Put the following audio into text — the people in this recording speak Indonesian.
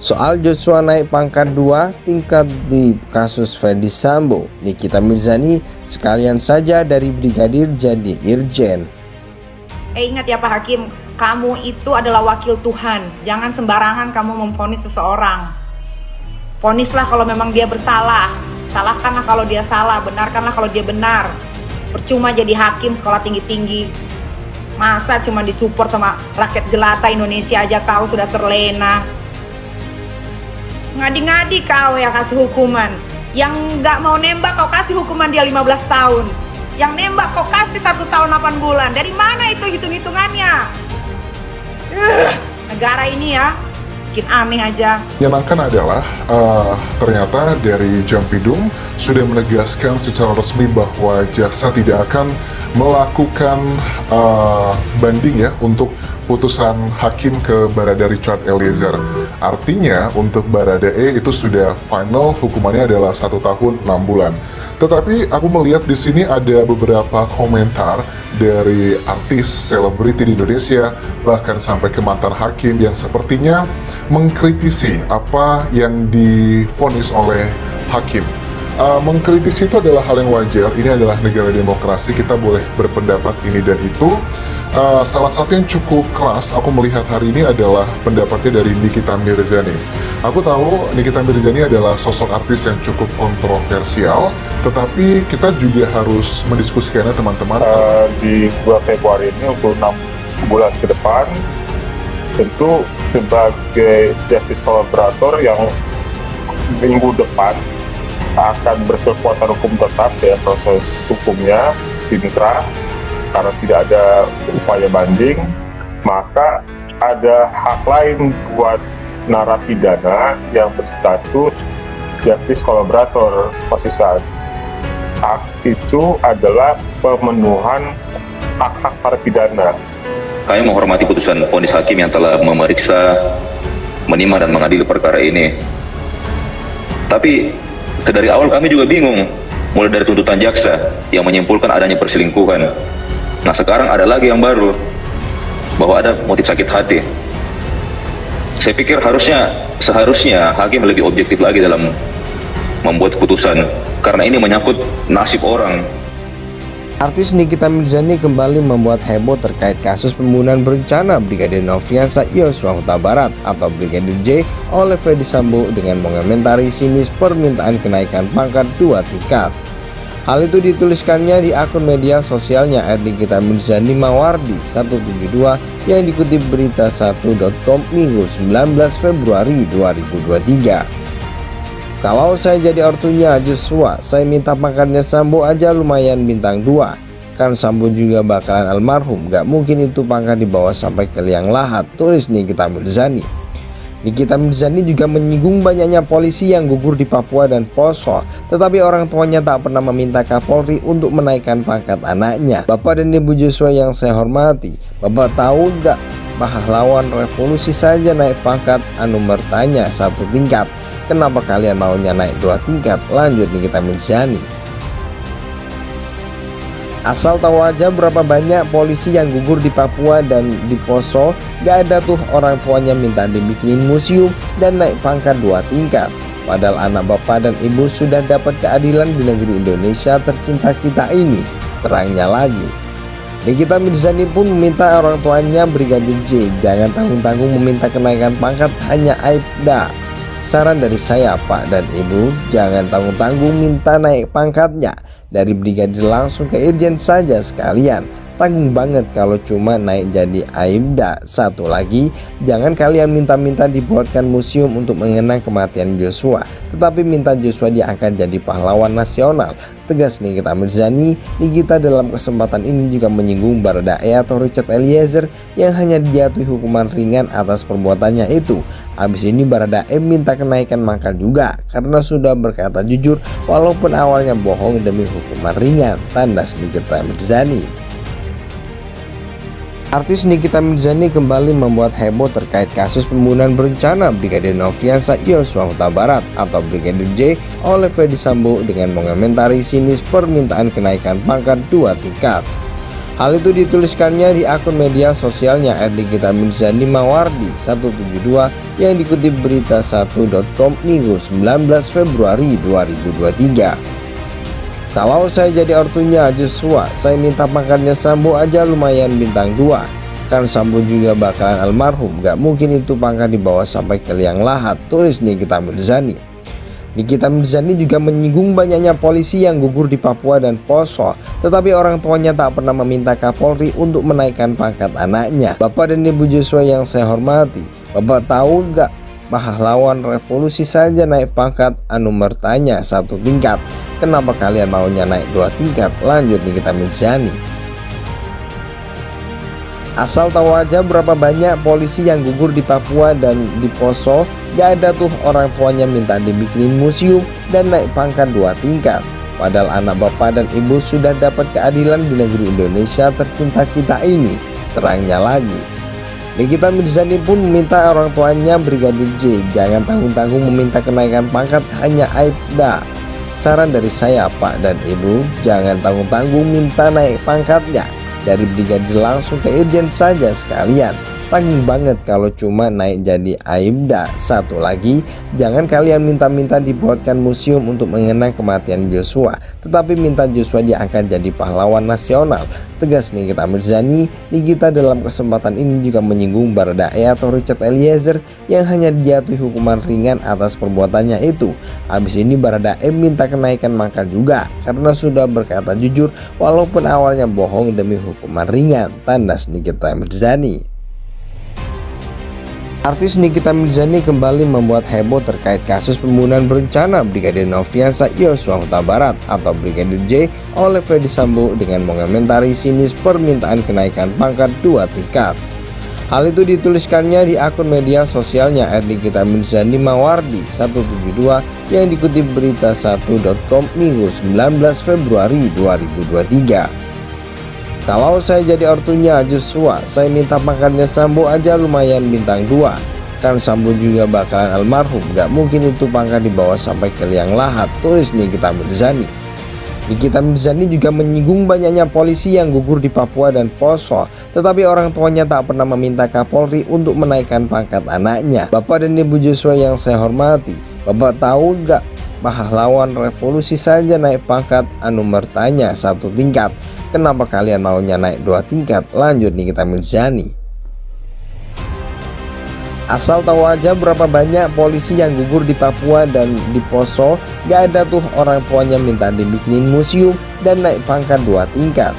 Soal Joshua naik pangkat 2 tingkat di kasus Ferdy Sambo, Nikita Mirzani sekalian saja dari brigadir jadi irjen. Ingat ya Pak Hakim, kamu itu adalah wakil Tuhan. Jangan sembarangan kamu memvonis seseorang. Vonislah kalau memang dia bersalah. Salahkanlah kalau dia salah, benarkanlah kalau dia benar. Percuma jadi hakim sekolah tinggi-tinggi. Masa cuma disupport sama rakyat jelata Indonesia aja kau sudah terlena. Ngadi-ngadi kau yang kasih hukuman. Yang nggak mau nembak kau kasih hukuman dia 15 tahun. Yang nembak kau kasih 1 tahun 8 bulan. Dari mana itu hitung-hitungannya? Negara ini ya bikin aneh aja. Menyenangkan adalah ternyata dari Jampidum sudah menegaskan secara resmi bahwa jaksa tidak akan melakukan banding ya untuk putusan hakim ke Barada Richard Eliezer. Artinya untuk Barada E itu sudah final, hukumannya adalah 1 tahun 6 bulan. Tetapi aku melihat di sini ada beberapa komentar dari artis selebriti di Indonesia, bahkan sampai ke mantan hakim yang sepertinya mengkritisi apa yang divonis oleh hakim. Mengkritisi itu adalah hal yang wajar, ini adalah negara demokrasi, kita boleh berpendapat ini dan itu. Salah satu yang cukup keras aku melihat hari ini adalah pendapatnya dari Nikita Mirzani. Aku tahu Nikita Mirzani adalah sosok artis yang cukup kontroversial, tetapi kita juga harus mendiskusikannya teman-teman. Di bulan Februari ini untuk 6 bulan ke depan, tentu sebagai justice collaborator yang minggu depan akan berkekuatan hukum tetap ya proses hukumnya inkrah karena tidak ada upaya banding, maka ada hak lain buat narapidana yang berstatus justice collaborator posisi. Hak itu adalah pemenuhan hak-hak para pidana. Kami menghormati putusan vonis hakim yang telah memeriksa, menimba dan mengadili perkara ini. Tapi sedari awal kami juga bingung, mulai dari tuntutan jaksa yang menyimpulkan adanya perselingkuhan. Nah sekarang ada lagi yang baru, bahwa ada motif sakit hati. Saya pikir seharusnya hakim lebih objektif lagi dalam membuat putusan, karena ini menyangkut nasib orang. Artis Nikita Mirzani kembali membuat heboh terkait kasus pembunuhan berencana Brigadir Nofriansah Yosua Huta Barat atau Brigadir J oleh Ferdy Sambo dengan mengomentari sinis permintaan kenaikan pangkat 2 tingkat. Hal itu dituliskannya di akun media sosialnya @Nikita Mirzani Mawardi 172 yang dikutip berita1.com Minggu 19 Februari 2023. Kalau saya jadi ortunya Joshua, saya minta pangkatnya Sambo aja lumayan bintang 2. Kan Sambo juga bakalan almarhum, gak mungkin itu pangkat dibawa sampai ke liang lahat, tulis Nikita Mirzani. Nikita Mirzani juga menyinggung banyaknya polisi yang gugur di Papua dan Poso, tetapi orang tuanya tak pernah meminta Kapolri untuk menaikkan pangkat anaknya. Bapak dan Ibu Joshua yang saya hormati, Bapak tahu gak pahlawan revolusi saja naik pangkat, bertanya 1 tingkat. Kenapa kalian maunya naik 2 tingkat? Lanjut Nikita Mirzani. Asal tahu aja berapa banyak polisi yang gugur di Papua dan di Poso, gak ada tuh orang tuanya minta dibikinin museum dan naik pangkat 2 tingkat. Padahal anak bapak dan ibu sudah dapat keadilan di negeri Indonesia tercinta kita ini. Terangnya lagi, Nikita Mirzani pun meminta orang tuanya Brigadir J jangan tanggung-tanggung meminta kenaikan pangkat, hanya Aibda. Saran dari saya Pak dan Ibu, jangan tanggung-tanggung minta naik pangkatnya. Dari brigadir langsung ke irjen saja sekalian. Tanggung banget kalau cuma naik jadi Aibda. Satu lagi, jangan kalian minta-minta dibuatkan museum untuk mengenang kematian Joshua, tetapi minta Joshua diangkat jadi pahlawan nasional, tegas Nikita Mirzani. Nikita dalam kesempatan ini juga menyinggung Barada E atau Richard Eliezer yang hanya dijatuhi hukuman ringan atas perbuatannya itu. Habis ini Barada E minta kenaikan pangkat juga karena sudah berkata jujur walaupun awalnya bohong demi hukuman ringan, tandas Nikita Mirzani. Artis Nikita Mirzani kembali membuat heboh terkait kasus pembunuhan berencana Brigadir Nofriansah Yosua Huta Barat atau Brigadir J oleh Ferdy Sambo dengan mengomentari sinis permintaan kenaikan pangkat 2 tingkat. Hal itu dituliskannya di akun media sosialnya @Nikita Mirzani Mawardi 172 yang dikutip berita1.com Minggu 19 Februari 2023. Kalau saya jadi ortunya Joshua, saya minta pangkatnya Sambo aja lumayan bintang 2. Kan Sambo juga bakalan almarhum, gak mungkin itu pangkat dibawa sampai ke liang lahat, tulis Nikita Mirzani. Nikita Mirzani juga menyinggung banyaknya polisi yang gugur di Papua dan Poso, tetapi orang tuanya tak pernah meminta Kapolri untuk menaikkan pangkat anaknya. Bapak dan Ibu Joshua yang saya hormati, Bapak tahu gak, pahlawan revolusi saja naik pangkat, bertanya 1 tingkat. Kenapa kalian maunya naik 2 tingkat? Lanjut Nikita Mirzani. Asal tahu aja berapa banyak polisi yang gugur di Papua dan di Poso, gak ada tuh orang tuanya minta dibikinin museum dan naik pangkat 2 tingkat. Padahal anak bapak dan ibu sudah dapat keadilan di negeri Indonesia tercinta kita ini. Terangnya lagi, Nikita Mirzani pun meminta orang tuanya Brigadir J jangan tanggung-tanggung meminta kenaikan pangkat, hanya Aibda. Saran dari saya Pak dan Ibu, jangan tanggung-tanggung minta naik pangkatnya. Dari brigadir langsung ke irjen saja sekalian. Tanggung banget kalau cuma naik jadi Aibda. Satu lagi, jangan kalian minta-minta dibuatkan museum untuk mengenang kematian Joshua, tetapi minta Joshua diangkat jadi pahlawan nasional, tegas Nikita Mirzani. Nikita dalam kesempatan ini juga menyinggung Baradae atau Richard Eliezer yang hanya dijatuhi hukuman ringan atas perbuatannya itu. Habis ini Baradae minta kenaikan pangkat juga karena sudah berkata jujur walaupun awalnya bohong demi hukuman ringan, tandas Nikita Mirzani. Artis Nikita Mirzani kembali membuat heboh terkait kasus pembunuhan berencana Brigadir Nofriansah Yosua Huta Barat atau Brigadir J oleh Ferdy Sambo dengan mengomentari sinis permintaan kenaikan pangkat 2 tingkat. Hal itu dituliskannya di akun media sosialnya @Nikita Mirzani Mawardi 172 yang dikutip berita1.com Minggu 19 Februari 2023. Kalau saya jadi ortunya Joshua, saya minta pangkatnya Sambo aja lumayan bintang 2. Kan Sambo juga bakalan almarhum, gak mungkin itu pangkat dibawa sampai ke liang lahat, tulis Nikita Mirzani. Nikita Mirzani juga menyinggung banyaknya polisi yang gugur di Papua dan Poso, tetapi orang tuanya tak pernah meminta Kapolri untuk menaikkan pangkat anaknya. Bapak dan Ibu Joshua yang saya hormati, Bapak tahu gak, pahlawan revolusi saja naik pangkat, bertanya 1 tingkat. Kenapa kalian maunya naik 2 tingkat? Lanjut Nikita Mirzani. Asal tahu aja berapa banyak polisi yang gugur di Papua dan di Poso, gak ada tuh orang tuanya minta dibikinin museum dan naik pangkat 2 tingkat.